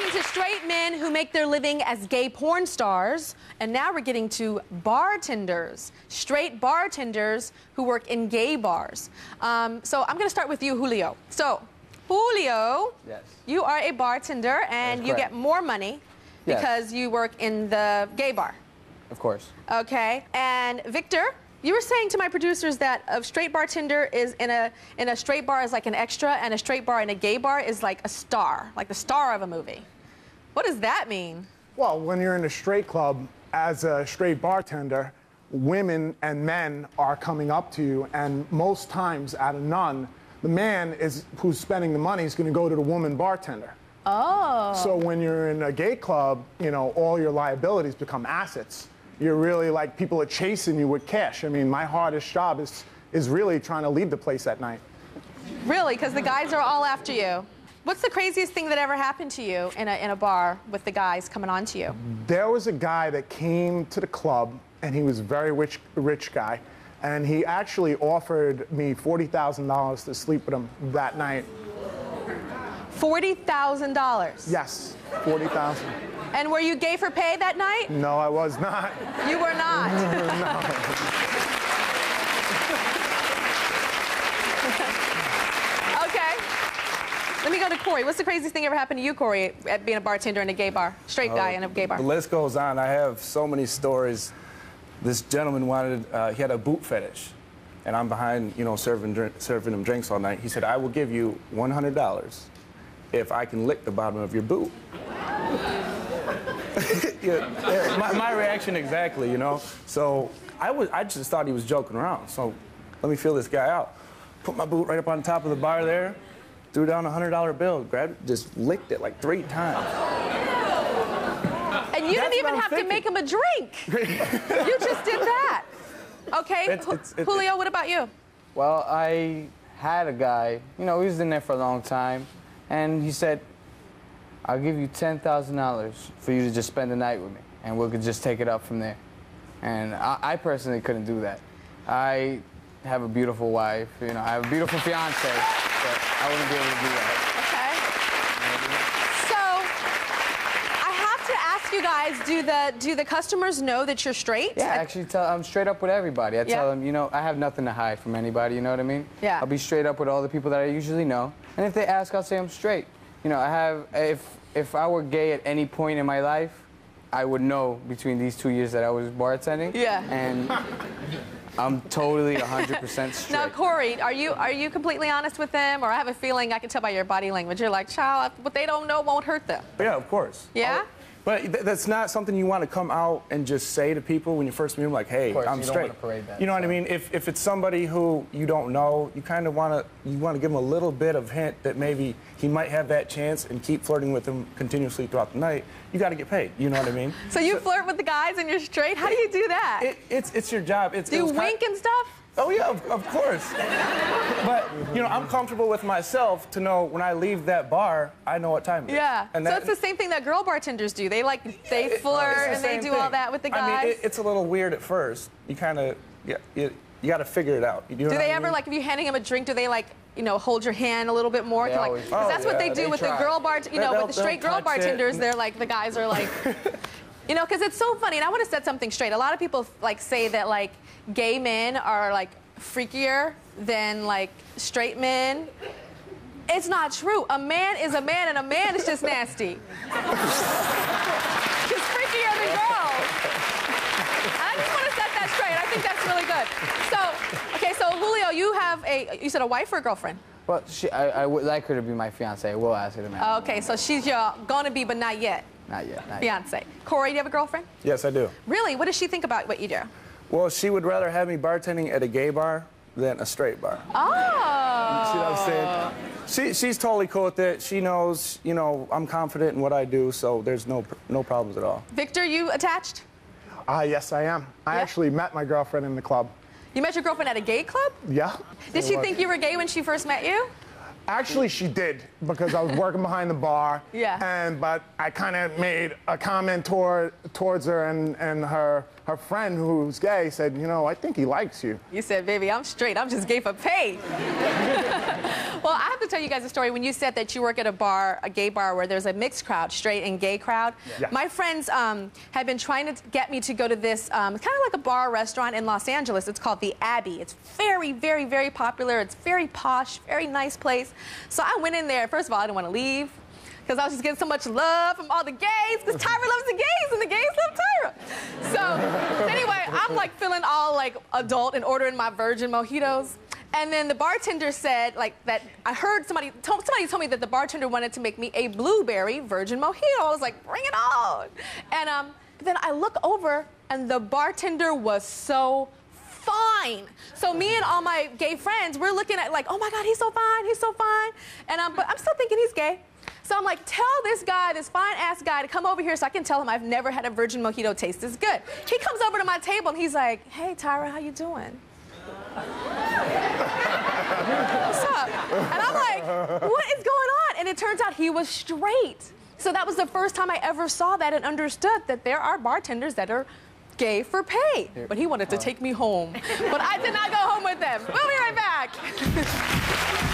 getting to straight men who make their living as gay porn stars, and now we're getting to bartenders, straight bartenders who work in gay bars. So I'm going to start with you, Julio. So, Julio, yes, you are a bartender, and you get more money because you work in the gay bar. Of course. Okay. And Victor, you were saying to my producers that a straight bartender is in a straight bar is like an extra, and a straight bar in a gay bar is like a star, like the star of a movie. What does that mean? Well, when you're in a straight club as a straight bartender, women and men are coming up to you, and most times out of none, the man who's spending the money is going to go to the woman bartender. Oh. So when you're in a gay club, you know, all your liabilities become assets. You're really like, people are chasing you with cash. I mean, my hardest job is really trying to leave the place at night. Really? Because the guys are all after you. What's the craziest thing that ever happened to you in a bar with the guys coming on to you? There was a guy that came to the club, and he was a very rich guy, and he actually offered me $40,000 to sleep with him that night. $40,000? Yes, $40,000. And were you gay for pay that night? No, I was not. You were not? No. Okay. Let me go to Corey. What's the craziest thing ever happened to you, Corey, at being a bartender in a gay bar? Straight guy in a gay bar. The list goes on. I have so many stories. This gentleman wanted, he had a boot fetish. And I'm behind, you know, serving him drinks all night. He said, I will give you $100 if I can lick the bottom of your boot. My reaction exactly, you know. So I just thought he was joking around. So let me feel this guy out. Put my boot right up on top of the bar there, threw down a $100 bill, grabbed it, just licked it like 3 times. And you didn't even have to make him a drink. You just did that. Okay, Julio, what about you? Well, I had a guy, you know, he was in there for a long time, and he said, I'll give you $10,000 for you to just spend the night with me, and we could just take it up from there. And I personally couldn't do that. I have a beautiful wife, you know, I have a beautiful fiance, but I wouldn't be able to do that. You guys, do the customers know that you're straight? Yeah, actually, I'm straight up with everybody. I tell them, you know, I have nothing to hide from anybody, you know what I mean? Yeah. I'll be straight up with all the people that I usually know. And if they ask, I'll say I'm straight. You know, I have, if I were gay at any point in my life, I would know between these 2 years that I was bartending. Yeah. And I'm totally 100% straight. Now, Corey, are you completely honest with them? Or I have a feeling I can tell by your body language. You're like, child, what they don't know won't hurt them. Yeah, of course. Yeah? But that's not something you want to come out and just say to people when you first meet them, like, hey, I'm straight. You don't want to parade that. You know what I mean? If it's somebody who you don't know, you kind of want to give them a little bit of hint that maybe he might have that chance and keep flirting with them continuously throughout the night. You got to get paid. You know what I mean? So you flirt with the guys and you're straight? How do you do that? It's your job. Do you wink and stuff? Oh, yeah, of course. But, you know, I'm comfortable with myself to know when I leave that bar, I know what time it is. Yeah. And so it's the same thing that girl bartenders do. They flirt and they do all that with the guys. I mean, it's a little weird at first. You kind of, you got to figure it out. Do they ever, like, if you're handing them a drink, do they, like, you know, hold your hand a little bit more? Because that's what they do with the girl you know, with the straight girl bartenders. They're like, the guys are like... You know, because it's so funny, and I want to set something straight. A lot of people, like, say that, like, gay men are, like, freakier than, like, straight men. It's not true. A man is a man, and a man is just nasty. He's freakier than girls. I just want to set that straight. I think that's really good. So, okay, so, Julio, you have you said a wife or a girlfriend? Well, I would like her to be my fiance. I will ask her to marry me. Okay, so she's your gonna be, but not yet. Not yet. Fiance. Corey, do you have a girlfriend? Yes, I do. Really? What does she think about what you do? Well, she would rather have me bartending at a gay bar than a straight bar. Oh. You see what I'm saying? She's totally cool with it. She knows, you know, I'm confident in what I do, so there's no problems at all. Victor, you attached? Yes, I am. I actually met my girlfriend in the club. You met your girlfriend at a gay club? Yeah. Did she think you were gay when she first met you? Actually, she did, because I was working behind the bar. Yeah. But I kind of made a comment towards her, and her friend, who's gay, said, you know, I think he likes you. You said, baby, I'm straight. I'm just gay for pay. Well, I have to tell you guys a story. When you said that you work at a bar, a gay bar, where there's a mixed crowd, straight and gay crowd, my friends have been trying to get me to go to this kind of like a bar restaurant in Los Angeles. It's called the Abbey. It's very, very, very popular. It's very posh, very nice place. So I went in there. First of all, I didn't want to leave because I was just getting so much love from all the gays, because Tyra loves the gays and the gays love Tyra. So anyway, I'm like feeling all like adult and ordering my virgin mojitos. And then the bartender said, like, that I heard somebody told me that the bartender wanted to make me a blueberry virgin mojito. I was like, bring it on. And then I look over, and the bartender was so fine. So me and all my gay friends, we're looking at like, oh my God, he's so fine, he's so fine. And but I'm still thinking he's gay. So I'm like, tell this guy, this fine-ass guy, to come over here so I can tell him I've never had a virgin mojito taste this good. He comes over to my table, and he's like, hey, Tyra, how you doing? What's up? And I'm like, what is going on? And it turns out he was straight. So that was the first time I ever saw that and understood that there are bartenders that are gay for pay. But he wanted to take me home. But I did not go